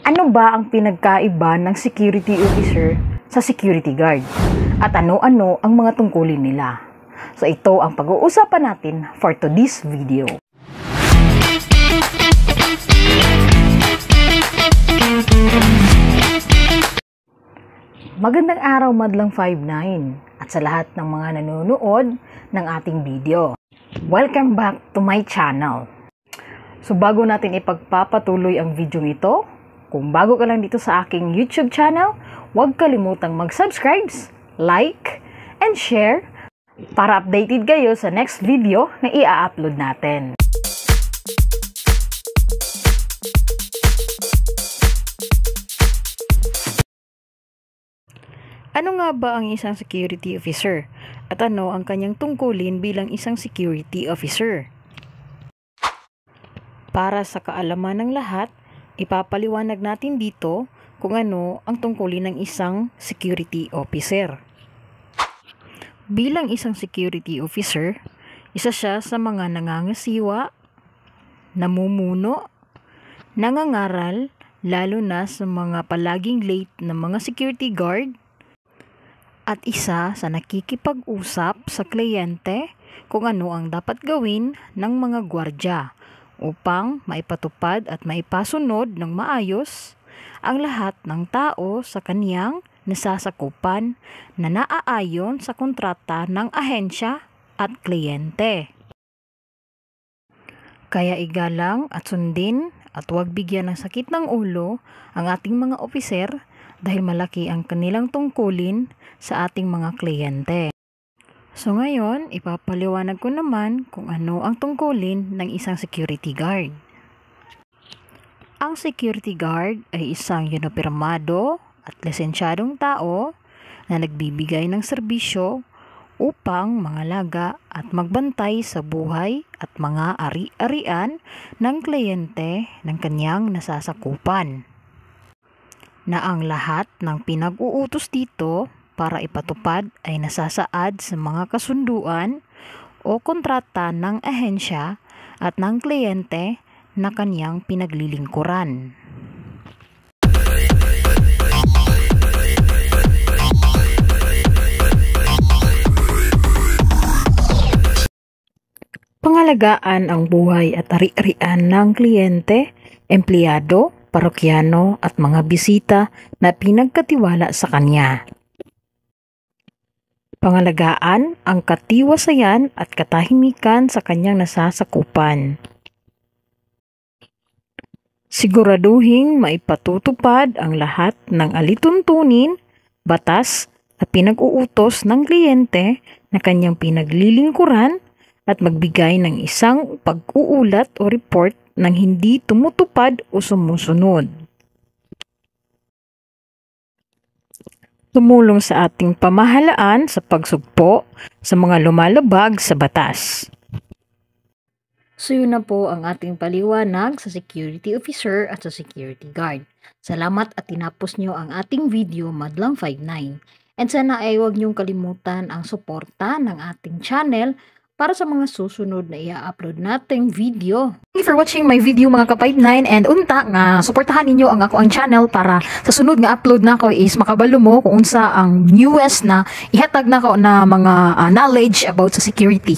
Ano ba ang pinagkaiba ng security officer sa security guard? At ano-ano ang mga tungkulin nila? So ito ang pag-uusapan natin for today's video. Magandang araw madlang 5-9 at sa lahat ng mga nanonood ng ating video. Welcome back to my channel. So bago natin ipagpapatuloy ang video ito, kung bago ka lang dito sa aking YouTube channel, huwag kalimutang mag-subscribe, like, and share para updated kayo sa next video na i-upload natin. Ano nga ba ang isang security officer? At ano ang kanyang tungkulin bilang isang security officer? Para sa kaalaman ng lahat, ipapaliwanag natin dito kung ano ang tungkulin ng isang security officer. Bilang isang security officer, isa siya sa mga nangangasiwa, namumuno, nangangaral, lalo na sa mga palaging late na mga security guard, at isa sa nakikipag-usap sa kliyente kung ano ang dapat gawin ng mga gwardya upang maipatupad at maipasunod ng maayos ang lahat ng tao sa kaniyang nasasakupan na naaayon sa kontrata ng ahensya at kliyente. Kaya igalang at sundin at huwag bigyan ng sakit ng ulo ang ating mga opiser dahil malaki ang kanilang tungkulin sa ating mga kliyente. So ngayon, ipapaliwanag ko naman kung ano ang tungkulin ng isang security guard. Ang security guard ay isang yunipirmado at lisensyadong tao na nagbibigay ng serbisyo upang mangalaga at magbantay sa buhay at mga ari-arian ng kliyente ng kanyang nasasakupan. Na ang lahat ng pinag-uutos dito para ipatupad ay nasasaad sa mga kasunduan o kontrata ng ahensya at ng kliyente na kanyang pinaglilingkuran. Pangalagaan ang buhay at ari-arian ng kliyente, empleyado, parokyano at mga bisita na pinagkatiwala sa kanya. Pangalagaan ang katiwasayan at katahimikan sa kanyang nasasakupan. Siguraduhing maipatutupad ang lahat ng alituntunin, batas at pinag-uutos ng kliyente na kanyang pinaglilingkuran at magbigay ng isang pag-uulat o report nang hindi tumutupad o sumusunod. Tumulong sa ating pamahalaan sa pagsugpo sa mga lumalabag sa batas. So yun na po ang ating paliwanag sa security officer at sa security guard. Salamat at tinapos nyo ang ating video madlang 5-9. And sana ay huwag nyong kalimutan ang suporta ng ating channel para sa mga susunod na i-upload nating video. Thank you for watching my video mga ka-5-9 and unta nga suportahan ninyo ang ako ang channel para sa sunod nga upload na ko is makabalo mo kung unsa ang newest na ihatag na ko na mga knowledge about sa security.